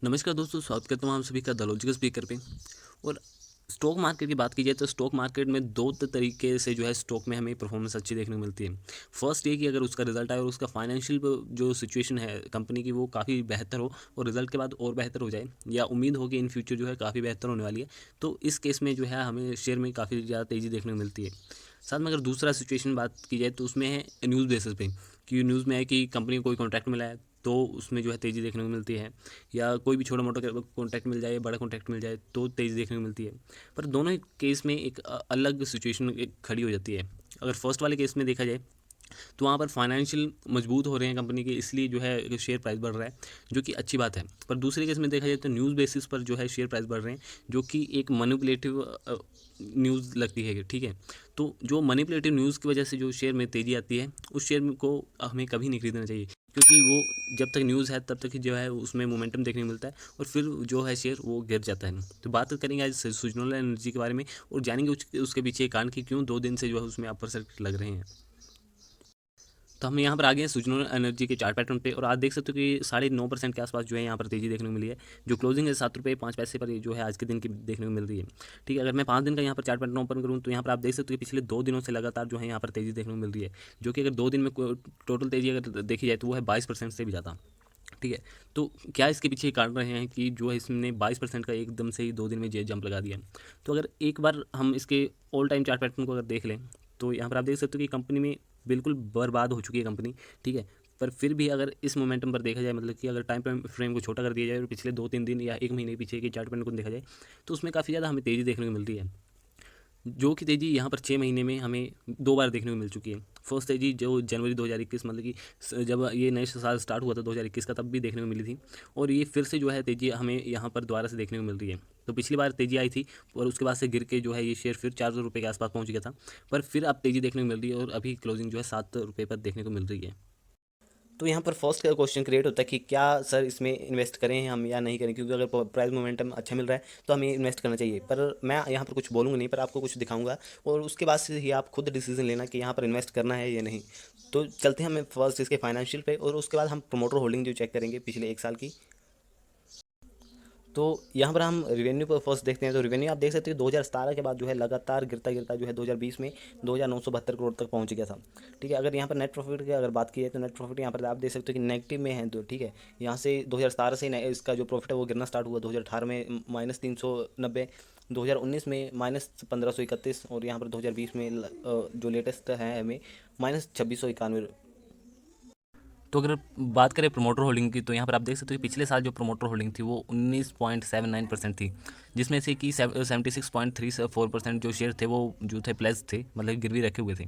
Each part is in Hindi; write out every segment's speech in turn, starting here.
नमस्कार दोस्तों, स्वागत करता हूँ आप सभी का द लॉजिकल स्पीकर पे। और स्टॉक मार्केट की बात की जाए तो स्टॉक मार्केट में दो तरीके से जो है स्टॉक में हमें परफॉर्मेंस अच्छी देखने को मिलती है। फर्स्ट ये कि अगर उसका रिजल्ट आए और उसका फाइनेंशियल जो सिचुएशन है कंपनी की वो काफ़ी बेहतर हो और रिजल्ट के बाद और बेहतर हो जाए, या उम्मीद हो कि इन फ्यूचर जो है काफ़ी बेहतर होने वाली है, तो इस केस में जो है हमें शेयर में काफ़ी ज़्यादा तेज़ी देखने को मिलती है। साथ में अगर दूसरा सिचुएशन बात की जाए तो उसमें है न्यूज़ बेसिस पे, कि न्यूज़ में है कि कंपनी को कोई कॉन्ट्रैक्ट मिला है तो उसमें जो है तेज़ी देखने को मिलती है, या कोई भी छोटा मोटा कॉन्ट्रैक्ट मिल जाए, बड़ा कॉन्ट्रैक्ट मिल जाए तो तेज़ी देखने को मिलती है। पर दोनों ही केस में एक अलग सिचुएशन एक खड़ी हो जाती है। अगर फर्स्ट वाले केस में देखा जाए तो वहाँ पर फाइनेंशियल मजबूत हो रहे हैं कंपनी के, इसलिए जो है शेयर प्राइस बढ़ रहा है, जो कि अच्छी बात है। पर दूसरे केस में देखा जाए तो न्यूज़ बेसिस पर जो है शेयर प्राइस बढ़ रहे हैं, जो कि एक मैनिपुलेटिव न्यूज़ लगती है। ठीक है, तो जो मैनिपुलेटिव न्यूज़ की वजह से जो शेयर में तेज़ी आती है, उस शेयर को हमें कभी नहीं खरीदना चाहिए, क्योंकि वो जब तक न्यूज़ है तब तक ही जो है उसमें मोमेंटम देखने को मिलता है और फिर जो है शेयर वो गिर जाता है। तो बात करेंगे आज सुजनोला एनर्जी के बारे में और जानेंगे उसके पीछे कारण कि क्यों 2 दिन से जो है उसमें अपर सर्किट लग रहे हैं। तो हम यहाँ पर आ गए हैं सुजनोल एनर्जी के चार्ट पैटर्न पे, और आज देख सकते हो कि 9.5% के आसपास जो है यहाँ पर तेज़ी देखने को मिली है। जो क्लोजिंग है 7 रुपये 5 पैसे पर जो है आज के दिन की देखने को मिल रही है। ठीक है, अगर मैं 5 दिन का यहाँ पर चार्ट पैटर्न ओपन करूँ तो यहाँ पर आप देख सकते हो कि पिछले 2 दिनों से लगातार जो है यहाँ पर तेज़ी देखने को मिल रही है, जो कि अगर 2 दिन में टोटल तेज़ी अगर देखी जाए तो वो है 22% से भी ज़्यादा। ठीक है, तो क्या इसके पीछे कारण रहे हैं कि जो है इसने 22% का एकदम से ही 2 दिन में जे जंप लगा दिया। तो अगर एक बार हम इसके ऑल टाइम चार्ट पैटर्न को अगर देख लें तो यहाँ पर आप देख सकते हो कि कंपनी में बिल्कुल बर्बाद हो चुकी है कंपनी। ठीक है, पर फिर भी अगर इस मोमेंटम पर देखा जाए, मतलब कि अगर टाइम फ्रेम को छोटा कर दिया जाए और पिछले 2-3 दिन या एक महीने के पीछे के चार्ट पैटर्न को देखा जाए, तो उसमें काफ़ी ज़्यादा हमें तेज़ी देखने को मिल रही है, जो कि तेज़ी यहाँ पर 6 महीने में हमें 2 बार देखने को मिल चुकी है। फर्स्ट तेज़ी जो जनवरी 2021, मतलब कि जब ये नए साल स्टार्ट हुआ था 2021 का, तब भी देखने को मिली थी, और ये फिर से जो है तेज़ी हमें यहाँ पर दोबारा से देखने को मिल रही है। तो पिछली बार तेज़ी आई थी और उसके बाद से गिर के जो है ये शेयर फिर 400 रुपये के आसपास पहुँच गया था, पर फिर अब तेज़ी देखने को मिल रही है और अभी क्लोजिंग जो है 7 रुपये पर देखने को मिल रही है। तो यहाँ पर फर्स्ट क्वेश्चन क्रिएट होता है कि क्या सर इसमें इन्वेस्ट करें हम या नहीं करें, क्योंकि अगर प्राइस मोमेंटम अच्छा मिल रहा है तो हमें इन्वेस्ट करना चाहिए। पर मैं यहाँ पर कुछ बोलूँगा नहीं, पर आपको कुछ दिखाऊंगा और उसके बाद से ही आप खुद डिसीजन लेना कि यहाँ पर इन्वेस्ट करना है या नहीं। तो चलते हैं हमें फर्स्ट इसके फाइनेंशियल पे, और उसके बाद हम प्रोमोटर होल्डिंग जो चेक करेंगे पिछले 1 साल की। तो यहाँ पर हम रिवेन्यू पर फर्स्ट देखते हैं। तो रिवेन्यू आप देख सकते हैं 2017 के बाद जो है लगातार गिरता गिरता जो है 2020 में 2,972 करोड़ तक पहुँच गया था। ठीक है, अगर यहाँ पर नेट प्रॉफिट की अगर बात की जाए तो नेट प्रॉफिट यहाँ पर आप देख सकते हो कि नेगेटिव में है। तो ठीक है, यहाँ से 2017 से इसका जो प्रॉफिट है वो गिरना स्टार्ट हुआ। 2018 में -390, 2019 में -1531, और यहाँ पर 2020 में जो लेटेस्ट है हमें -2691। तो अगर बात करें प्रोमोटर होल्डिंग की, तो यहाँ पर आप देख सकते हो कि पिछले साल जो प्रोमोटर होल्डिंग थी वो 19.79% थी, जिसमें से कि 76.34% जो शेयर थे वो जो थे प्लेस थे, मतलब गिरवी रखे हुए थे।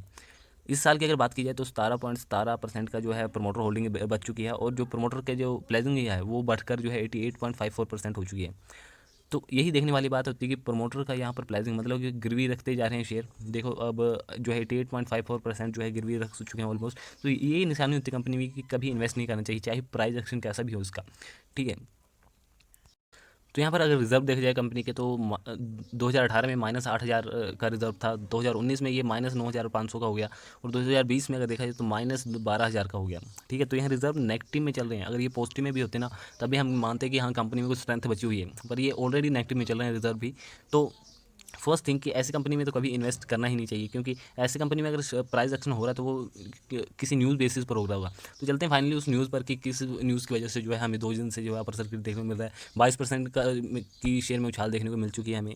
इस साल की अगर बात की जाए तो 17.17% का जो है प्रोमोटर होल्डिंग बच चुकी है, और जो प्रोमोटर के जो प्लेजिंग है वो बढ़कर जो है 88.54% हो चुकी है। तो यही देखने वाली बात होती है कि प्रमोटर का यहाँ पर प्लेजिंग, मतलब कि गिरवी रखते जा रहे हैं शेयर। देखो अब जो है 88.54% जो है गिरवी रख चुके हैं ऑलमोस्ट। तो यही निशानी होती है कंपनी में कि कभी इन्वेस्ट नहीं करना चाहिए, चाहे प्राइस एक्शन कैसा भी हो उसका। ठीक है, तो यहाँ पर अगर रिजर्व देखा जाए कंपनी के, तो 2018 में -8,000 का रिजर्व था, 2019 में ये -9,500 का हो गया, और 2020 में अगर देखा जाए तो -12,000 का हो गया। ठीक है, तो यहाँ रिजर्व नेगेटिव में चल रहे हैं। अगर ये पॉजिटिव में भी होते ना, तभी हम मानते हैं कि हाँ कंपनी में कुछ स्ट्रेंथ बची हुई है, पर ये ऑलरेडी नेगेटिव में चल रहे हैं रिजर्व भी। तो फर्स्ट थिंग कि ऐसी कंपनी में तो कभी इन्वेस्ट करना ही नहीं चाहिए, क्योंकि ऐसी कंपनी में अगर प्राइस एक्शन हो रहा है तो वो किसी न्यूज़ बेसिस पर हो रहा होगा। तो चलते हैं फाइनली उस न्यूज़ पर कि किस न्यूज़ की वजह से जो है हमें 2 दिन से जो है अपर सर्किट देखने को मिल रहा है, 22% का की शेयर में उछाल देखने को मिल चुकी है हमें।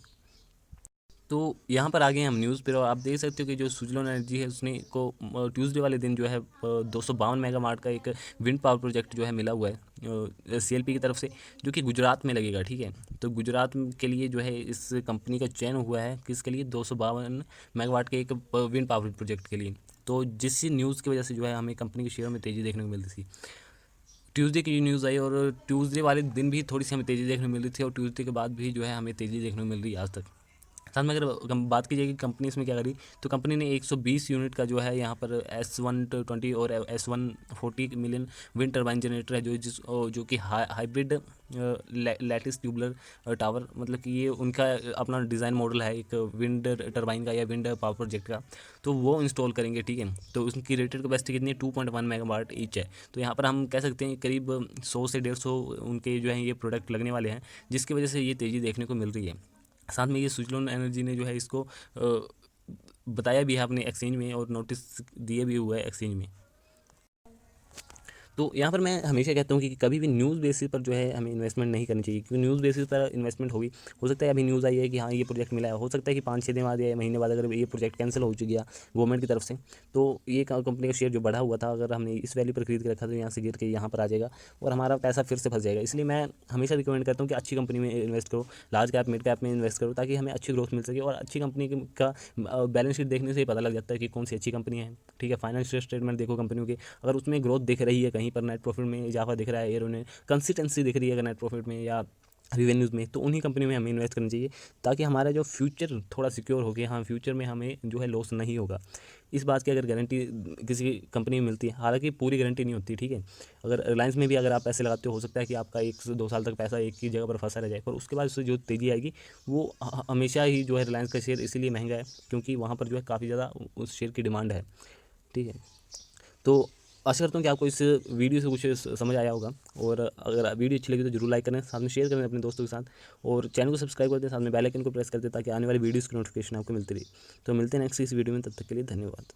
तो यहाँ पर आ गए हम न्यूज़ पर, और आप देख सकते हो कि जो सुजलोन एनर्जी है उसने को ट्यूसडे वाले दिन जो है 252 मेगावाट का एक विंड पावर प्रोजेक्ट जो है मिला हुआ है सीएलपी की तरफ से, जो कि गुजरात में लगेगा। ठीक है, तो गुजरात के लिए जो है इस कंपनी का चयन हुआ है, किसके लिए, 252 मेगावाट के एक विंड पावर प्रोजेक्ट के लिए। तो जिस न्यूज़ की वजह से जो है हमें कंपनी के शेयरों में तेज़ी देखने को मिलती थी। ट्यूसडे की न्यूज़ आई, और ट्यूसडे वाले दिन भी थोड़ी सी हमें तेज़ी देखने को मिल रही थी, और ट्यूसडे के बाद भी जो है हमें तेज़ी देखने को मिल रही है आज तक। साथ में अगर बात की जाए कि कंपनी इसमें क्या करी, तो कंपनी ने 120 यूनिट का जो है यहाँ पर S120 और S140 million wind turbine generator है जो कि हाइब्रिड लैटिस ट्यूबुलर टावर, मतलब कि ये उनका अपना डिज़ाइन मॉडल है एक विंड टर्बाइन का या विंड पावर प्रोजेक्ट का, तो वो इंस्टॉल करेंगे। ठीक है, तो उसकी रेटेड कैपेसिटी कितनी है, 2.1 मेगावाट ईच है। तो यहाँ पर हम कह सकते हैं करीब 100 से 150 उनके जो है ये प्रोडक्ट लगने वाले हैं, जिसकी वजह से ये तेज़ी देखने को मिल रही है। साथ में ये सुजलोन एनर्जी ने जो है इसको बताया भी है अपने एक्सचेंज में और नोटिस दिए भी हुआ है एक्सचेंज में। तो यहाँ पर मैं हमेशा कहता हूँ कि कभी भी न्यूज़ बेसिस पर जो है हमें इन्वेस्टमेंट नहीं करनी चाहिए, क्योंकि न्यूज़ बेसिस पर इन्वेस्टमेंट होगी, हो सकता है अभी न्यूज़ आई है कि हाँ ये प्रोजेक्ट मिला है, हो सकता है कि 5-6 दिन बाद या महीने बाद अगर ये प्रोजेक्ट कैंसिल हो गया गवर्नमेंट की तरफ से, तो ये कंपनी का शेयर जो बढ़ा हुआ था, अगर हमने इस वैल्यू पर खरीद के रखा तो यहाँ से गिर के यहाँ पर आ जाएगा और हमारा पैसा फिर से फंस जाएगा। इसलिए मैं हमेशा रिकमेंड करता हूँ कि अच्छी कंपनी में इन्वेस्ट करो, लार्ज कैप मिड कैप में इन्वेस्ट करो, ताकि हमें अच्छी ग्रोथ मिल सके। और अच्छी कंपनी का बैलेंस शीट देखने से ही पता लग जाता है कि कौन सी अच्छी कंपनी है। ठीक है, फाइनेंशियल स्टेटमेंट देखो कंपनियों के, अगर उसमें ग्रोथ दिख रही है, कहीं पर नेट प्रॉफिट में इजाफा दिख रहा है, या उन्हें कंसिस्टेंसी दिख रही है अगर नेट प्रॉफिट में या रिवेन्यूज़ में, तो उन्हीं कंपनी में हमें इन्वेस्ट करनी चाहिए, ताकि हमारा जो फ्यूचर थोड़ा सिक्योर हो गया, हाँ फ्यूचर में हमें जो है लॉस नहीं होगा। इस बात की अगर गारंटी किसी कंपनी में मिलती है, हालांकि पूरी गारंटी नहीं होती। ठीक है, अगर रिलायंस में भी अगर आप पैसे लगाते हो सकता है कि आपका 1 से 2 साल तक पैसा एक ही जगह पर फंसा रह जाए, पर उसके बाद उससे जो तेज़ी आएगी वो हमेशा ही जो है रिलायंस का शेयर इसीलिए महंगा है क्योंकि वहाँ पर जो है काफ़ी ज़्यादा उस शेयर की डिमांड है। ठीक है, तो आशा करता हूँ कि आपको इस वीडियो से कुछ समझ आया होगा, और अगर वीडियो अच्छी लगी तो जरूर लाइक करें, साथ में शेयर करें अपने दोस्तों के साथ, और चैनल को सब्सक्राइब कर दें, साथ में बेल आइकन को प्रेस कर दें ताकि आने वाली वीडियोज़ की नोटिफिकेशन आपको मिलती रही। तो मिलते हैं नेक्स्ट इस वीडियो में, तब तक के लिए धन्यवाद।